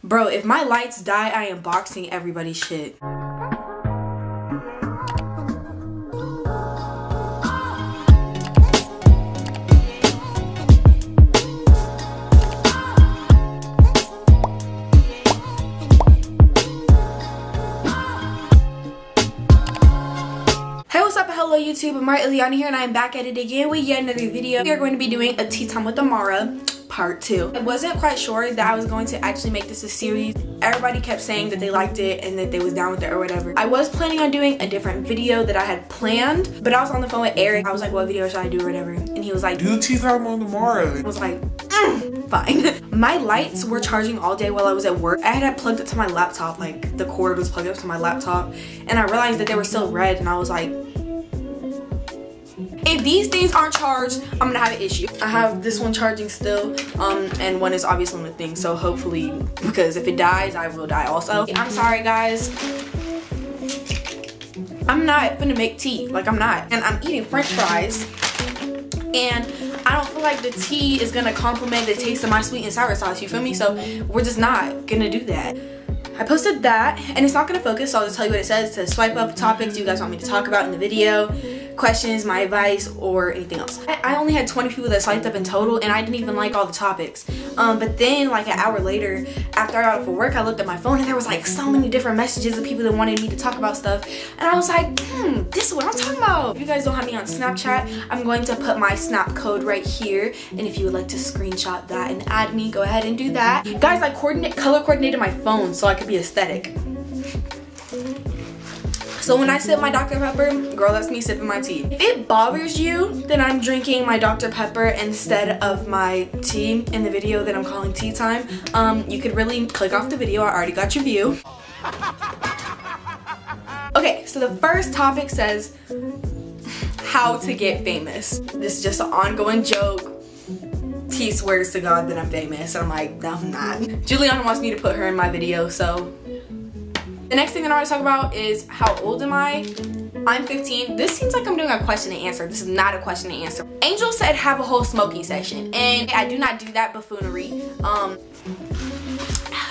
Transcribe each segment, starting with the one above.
Bro, if my lights die, I am boxing everybody's shit. Hello YouTube, Amara Ileana here, and I am back at it again with yet another video. We are going to be doing a tea time with Amara part 2. I wasn't quite sure that I was going to actually make this a series. Everybody kept saying that they liked it and that they was down with it or whatever. I was planning on doing a different video that I had planned, but I was on the phone with Eric. I was like, what video should I do or whatever? And he was like, do tea time on Amara. I was like, fine. My lights were charging all day while I was at work. I had plugged it to my laptop, like the cord was plugged up to my laptop, and I realized that they were still red, and I was like, if these things aren't charged, I'm gonna have an issue. I have this one charging still, and one is obviously on the thing, so hopefully, because if it dies, I will die also. I'm sorry guys, I'm not gonna make tea, like I'm not. And I'm eating french fries, and I don't feel like the tea is gonna complement the taste of my sweet and sour sauce, you feel me? So we're just not gonna do that. I posted that, and it's not gonna focus, so I'll just tell you what it says. It says swipe up topics you guys want me to talk about in the video, questions, my advice, or anything else. I only had 20 people that swiped up in total, and I didn't even like all the topics. But then like an hour later, after I got off of work, I looked at my phone and there was like so many different messages of people that wanted me to talk about stuff. And I was like, this is what I'm talking about. If you guys don't have me on Snapchat, I'm going to put my Snap code right here. And if you would like to screenshot that and add me, go ahead and do that. Guys, I color coordinated my phone so I could be aesthetic. So when I sip my Dr. Pepper, girl, that's me sipping my tea. If it bothers you that I'm drinking my Dr. Pepper instead of my tea in the video that I'm calling tea time, you could really click off the video. I already got your view. Okay, so the first topic says how to get famous. This is just an ongoing joke. T swears to God that I'm famous, and I'm like, no, I'm not. Juliana wants me to put her in my video, so. The next thing that I want to talk about is how old am I? I'm 15. This seems like I'm doing a question and answer. This is not a question and answer. Angel said have a whole smoking session, and I do not do that buffoonery.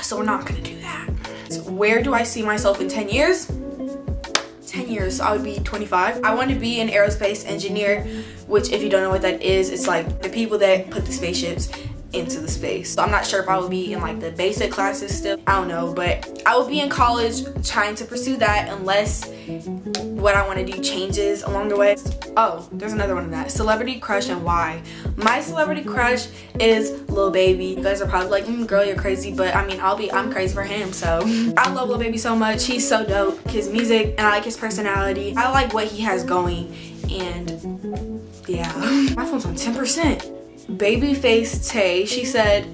So we're not gonna do that. So where do I see myself in 10 years? 10 years, I would be 25. I want to be an aerospace engineer, which if you don't know what that is, it's like the people that put the spaceships into the space. So I'm not sure if I will be in like the basic classes still. I don't know, but I will be in college trying to pursue that unless what I want to do changes along the way. Oh, there's another one of that. Celebrity crush and why. My celebrity crush is Lil Baby. You guys are probably like, girl, you're crazy, but I mean, I'm crazy for him, so. I love Lil Baby so much. He's so dope. His music, and I like his personality. I like what he has going, and yeah. My phone's on 10%. Babyface Tay, she said,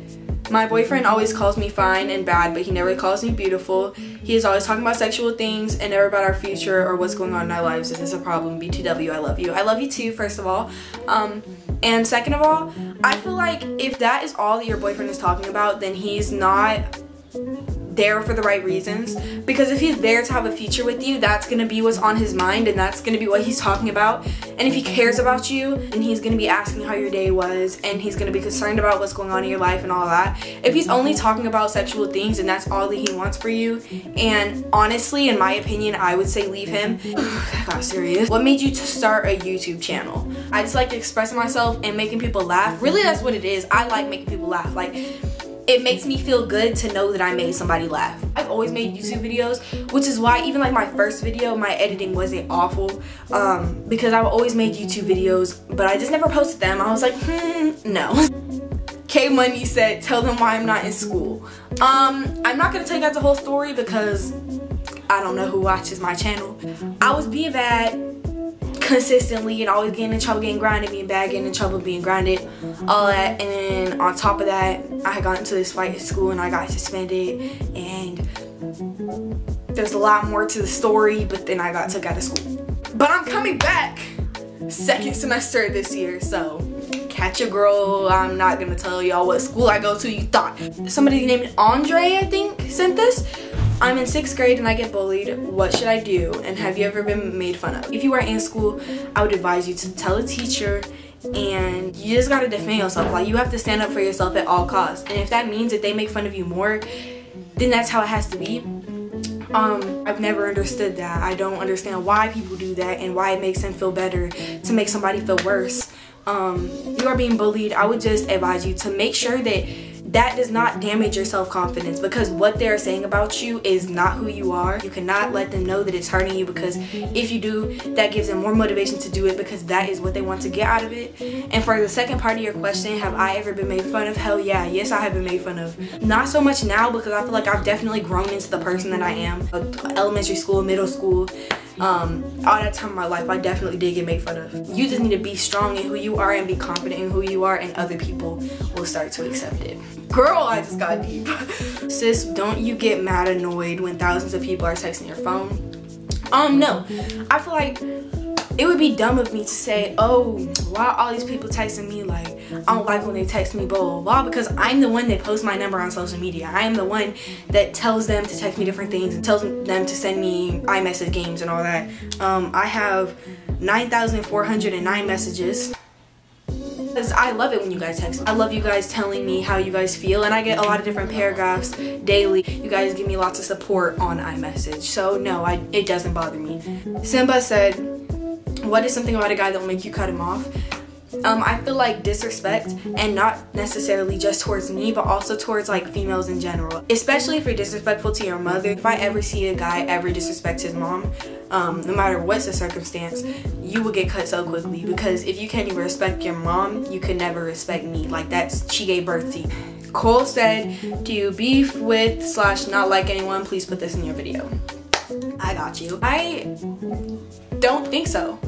my boyfriend always calls me fine and bad, but he never calls me beautiful. He is always talking about sexual things and never about our future or what's going on in our lives. Is this a problem? BTW, I love you. I love you too, first of all. And second of all, I feel like if that is all that your boyfriend is talking about, then he's not there for the right reasons. Because if he's there to have a future with you, that's gonna be what's on his mind, and that's gonna be what he's talking about. And if he cares about you, then he's gonna be asking how your day was, and he's gonna be concerned about what's going on in your life and all that. If he's only talking about sexual things and that's all that he wants for you, and honestly, in my opinion, I would say leave him. That got serious. What made you to start a YouTube channel? I just like expressing myself and making people laugh. Really, that's what it is. I like making people laugh. Like, it makes me feel good to know that I made somebody laugh. I've always made YouTube videos, which is why even like my first video, my editing wasn't awful, because I've always made YouTube videos, but I just never posted them. I was like, no. K Money said, tell them why I'm not in school. I'm not gonna tell you guys the whole story because I don't know who watches my channel. I was being bad consistently and always getting in trouble, getting grounded, being bad, getting in trouble, being grounded, all that. And then on top of that, I had gotten into this fight at school and I got suspended, and there's a lot more to the story, but then I got took out of school. But I'm coming back second semester this year, so catch a girl. I'm not gonna tell y'all what school I go to. You thought somebody named Andre, I think, sent this. I'm in 6th grade and I get bullied. What should I do? And have you ever been made fun of? If you are in school, I would advise you to tell a teacher, and you just gotta defend yourself. Like, you have to stand up for yourself at all costs. And if that means that they make fun of you more, then that's how it has to be. I've never understood that. I don't understand why people do that and why it makes them feel better to make somebody feel worse. You are being bullied. I would just advise you to make sure that that does not damage your self-confidence, because what they're saying about you is not who you are. You cannot let them know that it's hurting you, because if you do, that gives them more motivation to do it, because that is what they want to get out of it. And for the second part of your question, have I ever been made fun of? Hell yeah, yes, I have been made fun of. Not so much now, because I feel like I've definitely grown into the person that I am. Elementary school, middle school, all that time in my life, I definitely did get made fun of. You just need to be strong in who you are and be confident in who you are, and other people will start to accept it. Girl, I just got deep. Sis, don't you get mad annoyed when thousands of people are texting your phone? No. I feel like it would be dumb of me to say, oh, why are all these people texting me? Like, I don't like when they text me, blah, blah, blah, because I'm the one that posts my number on social media. I am the one that tells them to text me different things and tells them to send me iMessage games and all that. I have 9,409 messages. I love it when you guys text me. I love you guys telling me how you guys feel, and I get a lot of different paragraphs daily. You guys give me lots of support on iMessage, so no, it doesn't bother me. Simba said, what is something about a guy that will make you cut him off? I feel like disrespect, and not necessarily just towards me, but also towards like females in general. Especially if you're disrespectful to your mother. If I ever see a guy ever disrespect his mom, no matter what's the circumstance, you will get cut so quickly, because if you can't even respect your mom, you could never respect me. Like, she gave birth to you. Cole said, do you beef with / not like anyone? Please put this in your video. I got you. I don't think so.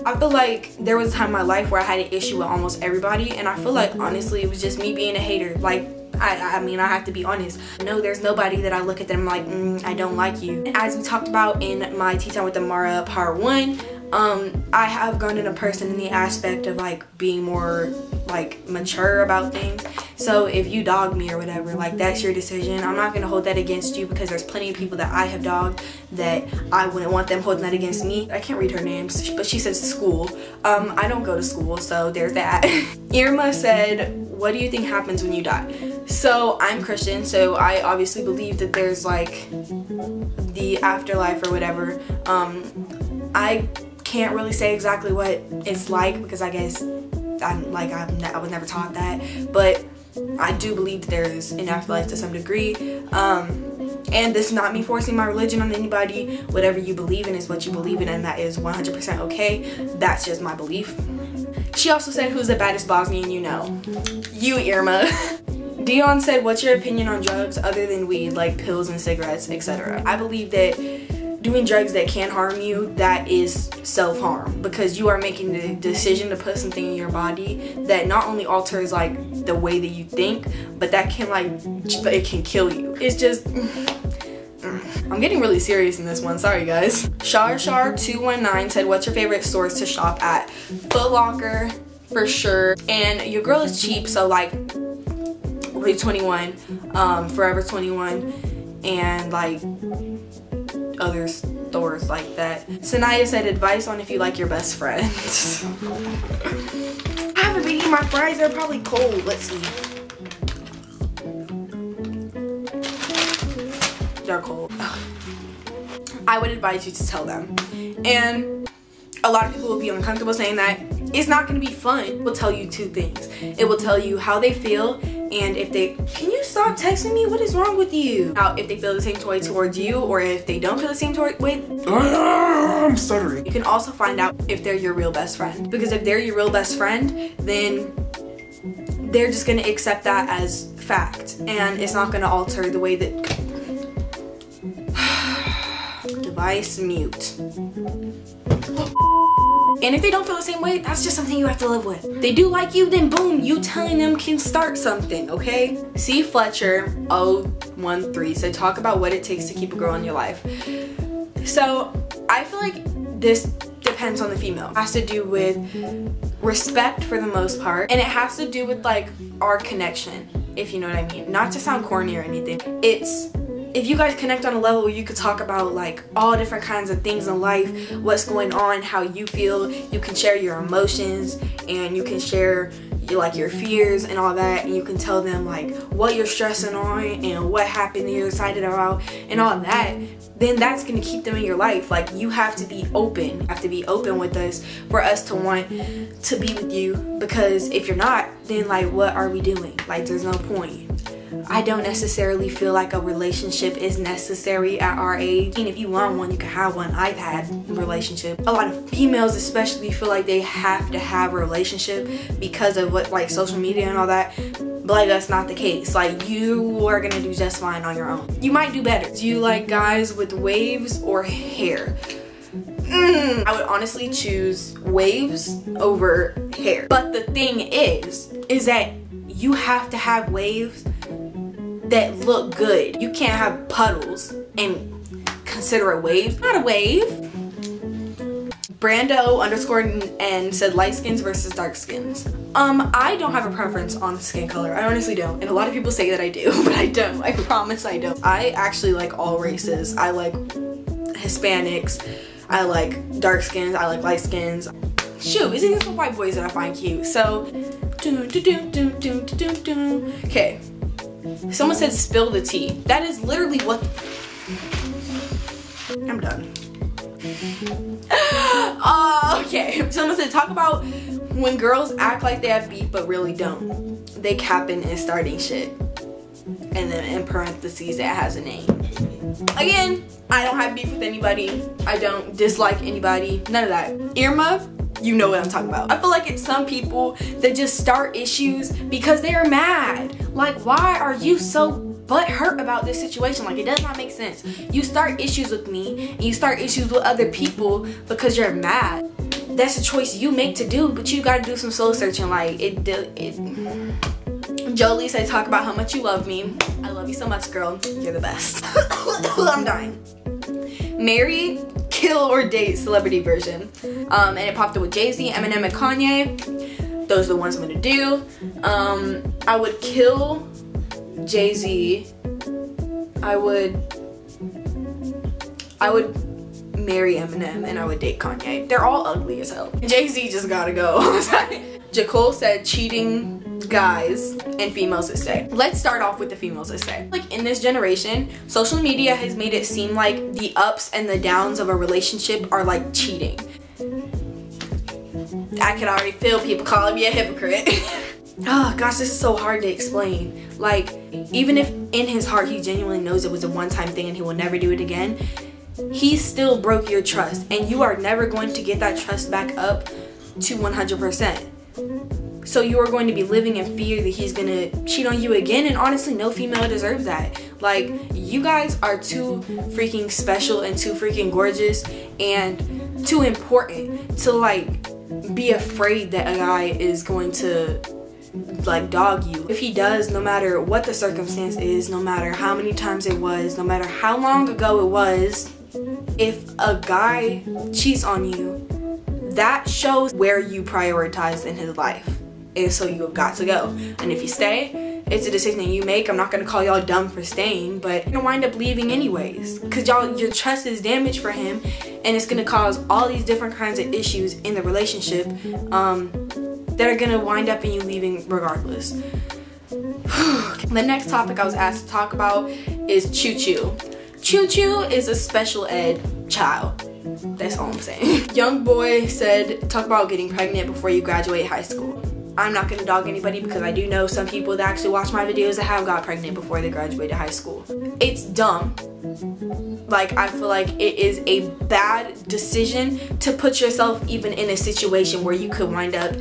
I feel like there was a time in my life where I had an issue with almost everybody, and I feel like honestly it was just me being a hater. Like, I mean, I have to be honest. No, there's nobody that I look at them like, I don't like you. As we talked about in my Tea Time with Amara part 1, I have grown in a person in the aspect of like being more like mature about things. So if you dog me or whatever, like, that's your decision. I'm not gonna hold that against you, because there's plenty of people that I have dogged that I wouldn't want them holding that against me. I can't read her name, but she says school. I don't go to school, so there's that. Irma said, what do you think happens when you die? So I'm Christian, so I obviously believe that there's like the afterlife or whatever. I can't really say exactly what it's like, because I guess I was never taught that, but I do believe that there is an afterlife to some degree. And this is not me forcing my religion on anybody. Whatever you believe in is what you believe in, and that is 100% okay. That's just my belief. She also said, who's the baddest Bosnian you know? You, Irma. Dion said, what's your opinion on drugs other than weed, like pills and cigarettes, etc.? I believe that doing drugs that can harm you, that is self-harm, because you are making the decision to put something in your body that not only alters like the way that you think, but that can it can kill you. It's just I'm getting really serious in this one, sorry guys. Shar219 said, what's your favorite stores to shop at? Foot Locker for sure, and your girl is cheap, so like Rue 21, Forever 21, and like other stores like that. Sanaya said, advice on if you like your best friend. I haven't been eating my fries, they're probably cold. Let's see. They're cold. I would advise you to tell them. And a lot of people will be uncomfortable saying that. It's not going to be fun. It will tell you two things. It will tell you how they feel, and if they, can you stop texting me? What is wrong with you? Now, if they feel the same way towards you, or if they don't feel the same way, I'm stuttering. You can also find out if they're your real best friend. Because if they're your real best friend, then they're just going to accept that as fact, and it's not going to alter the way that device mute. And if they don't feel the same way, that's just something you have to live with. If they do like you, then boom, you telling them can start something, okay? C. Fletcher 013 said, talk about what it takes to keep a girl in your life. So I feel like this depends on the female. It has to do with respect for the most part, and it has to do with like our connection, if you know what I mean. Not to sound corny or anything. It's if you guys connect on a level where you could talk about like all different kinds of things in life, what's going on, how you feel, you can share your emotions, and you can share like your fears and all that, and you can tell them like what you're stressing on and what happened that you're excited about and all that, then that's going to keep them in your life. Like, you have to be open. You have to be open with us for us to want to be with you, because if you're not, then like what are we doing? Like, there's no point. I don't necessarily feel like a relationship is necessary at our age. And if you want one, you can have one. I've had a relationship. A lot of females especially feel like they have to have a relationship because of what, like, social media and all that. But like, that's not the case. Like, you are gonna do just fine on your own. You might do better. Do you like guys with waves or hair? I would honestly choose waves over hair. But the thing is that you have to have waves that look good. You can't have puddles and consider a wave. Not a wave. Brando_N said light skins versus dark skins. I don't have a preference on skin color. I honestly don't. And a lot of people say that I do, but I don't. I promise I don't. I actually like all races. I like Hispanics. I like dark skins. I like light skins. Shoot, it's even some white boys that I find cute. So, okay. Someone said spill the tea. That is literally what. I'm done. Okay. Someone said talk about when girls act like they have beef but really don't. They capping and starting shit. And then in parentheses it has a name. Again, I don't have beef with anybody. I don't dislike anybody. None of that. Irma, you know what I'm talking about. I feel like it's some people that just start issues because they are mad. Like, why are you so butthurt about this situation? Like, it does not make sense. You start issues with me and you start issues with other people because you're mad. That's a choice you make to do, but you gotta do some soul searching. Like, Jolie said talk about how much you love me. I love you so much, girl. You're the best. I'm dying. Marry, kill, or date celebrity version. And it popped up with Jay-Z, Eminem, and Kanye. Those are the ones I'm gonna do. I would kill Jay-Z. I would marry Eminem, and I would date Kanye. They're all ugly as hell. Jay-Z just gotta go. Sorry. Jacole said cheating guys and females that stay. Let's start off with the females that stay. Like, in this generation, social media has made it seem like the ups and the downs of a relationship are like cheating. I can already feel people calling me a hypocrite. Oh gosh, this is so hard to explain. Like, even if in his heart he genuinely knows it was a one-time thing and he will never do it again, he still broke your trust, and you are never going to get that trust back up to 100%. So you are going to be living in fear that he's gonna cheat on you again, and honestly, no female deserves that. Like, you guys are too freaking special and too freaking gorgeous and too important to like be afraid that a guy is going to like dog you. If he does, no matter what the circumstance is, no matter how many times it was, no matter how long ago it was, if a guy cheats on you, that shows where you prioritized in his life. And so you have got to go. And if you stay, it's a decision that you make. I'm not gonna call y'all dumb for staying, but you're gonna wind up leaving anyways, because your trust is damaged for him, and it's gonna cause all these different kinds of issues in the relationship that are gonna wind up in you leaving regardless. The next topic I was asked to talk about is choo-choo. Choo-choo is a special ed child. That's all I'm saying. Young boy said talk about getting pregnant before you graduate high school. I'm not gonna dog anybody, because I do know some people that actually watch my videos that have got pregnant before they graduated high school. It's dumb. Like, I feel like it is a bad decision to put yourself even in a situation where you could wind up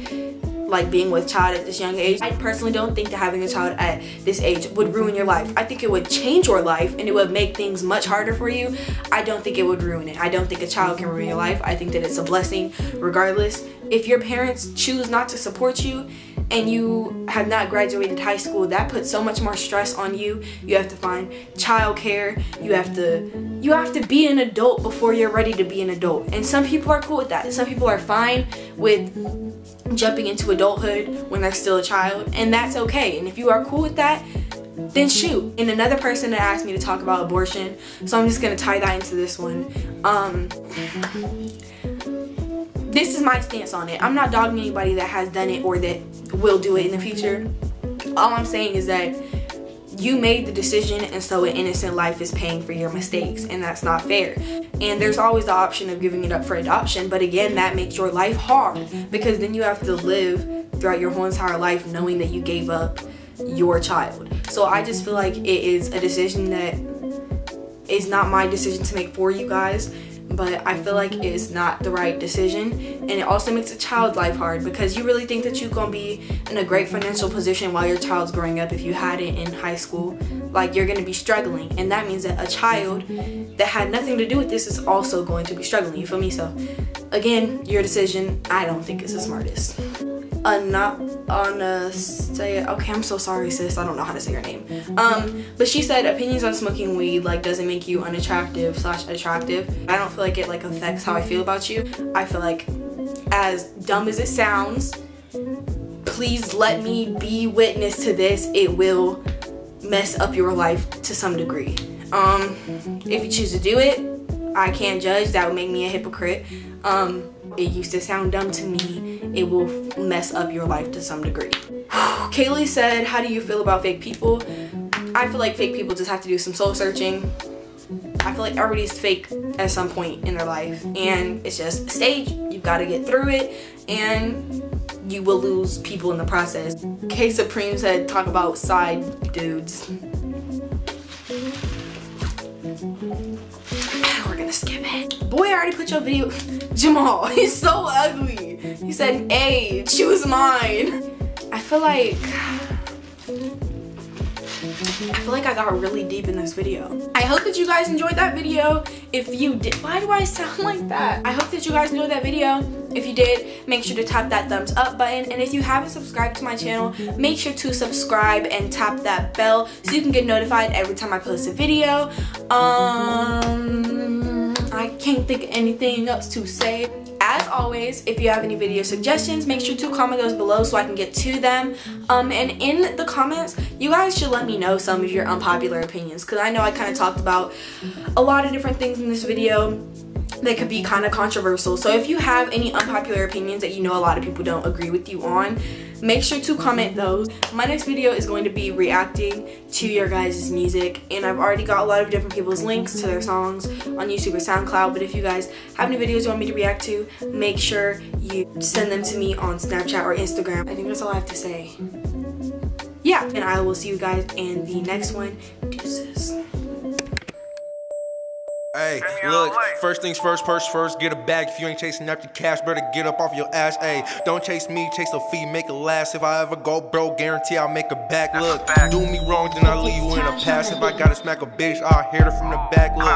like being with a child at this young age. I personally don't think that having a child at this age would ruin your life. I think it would change your life and it would make things much harder for you. I don't think it would ruin it. I don't think a child can ruin your life. I think that it's a blessing regardless. If your parents choose not to support you and you have not graduated high school, that puts so much more stress on you. You have to find childcare. You have to be an adult before you're ready to be an adult. And some people are cool with that. Some people are fine with jumping into adulthood when they're still a child, and that's okay. And if you are cool with that, then shoot. And another person that asked me to talk about abortion, so I'm just gonna tie that into this one. This is my stance on it. I'm not dogging anybody that has done it or that will do it in the future. All I'm saying is that you made the decision, and so an innocent life is paying for your mistakes, and that's not fair. And there's always the option of giving it up for adoption, but again, that makes your life hard, because then you have to live throughout your whole entire life knowing that you gave up your child. So I just feel like it is a decision that is not my decision to make for you guys, but I feel like it's not the right decision. And it also makes a child's life hard, because you really think that you're gonna be in a great financial position while your child's growing up if you had it in high school. Like, you're gonna be struggling, and that means that a child that had nothing to do with this is also going to be struggling, you feel me? So again, your decision. I don't think it's the smartest. Okay, I'm so sorry, sis, I don't know how to say your name. But she said opinions on smoking weed like doesn't make you unattractive / attractive. I don't feel like it like affects how I feel about you. I feel like, as dumb as it sounds, please let me be witness to this, it will mess up your life to some degree. If you choose to do it, I can't judge. That would make me a hypocrite. It used to sound dumb to me. It will mess up your life to some degree. Kaylee said, how do you feel about fake people? I feel like fake people just have to do some soul searching. I feel like everybody's fake at some point in their life, and it's just a stage. You've got to get through it, and you will lose people in the process. K Supreme said, talk about side dudes. We're gonna skip it. Boy, I already put your video. Jamal, he's so ugly. He said, hey, choose mine. I feel like I got really deep in this video. I hope that you guys enjoyed that video. If you did, why do I sound like that? I hope that you guys enjoyed that video. If you did, make sure to tap that thumbs up button. And if you haven't subscribed to my channel, make sure to subscribe and tap that bell so you can get notified every time I post a video. I can't think of anything else to say. As always, if you have any video suggestions, make sure to comment those below so I can get to them. And in the comments, you guys should let me know some of your unpopular opinions, because I know I kind of talked about a lot of different things in this video that could be kind of controversial. So if you have any unpopular opinions that you know a lot of people don't agree with you on, make sure to comment those. My next video is going to be reacting to your guys' music, and I've already got a lot of different people's links to their songs on YouTube or SoundCloud, but if you guys have any videos you want me to react to, make sure you send them to me on Snapchat or Instagram. I think that's all I have to say. Yeah, and I will see you guys in the next one. Deuces. Hey, look, first things first, purse first, get a bag. If you ain't chasing after cash, better get up off your ass. Hey, don't chase me, chase a fee, make it last. If I ever go broke, guarantee I'll make it back. Look, do me wrong, then I'll leave you in the past. If I gotta smack a bitch, I'll hit her from the back. Look.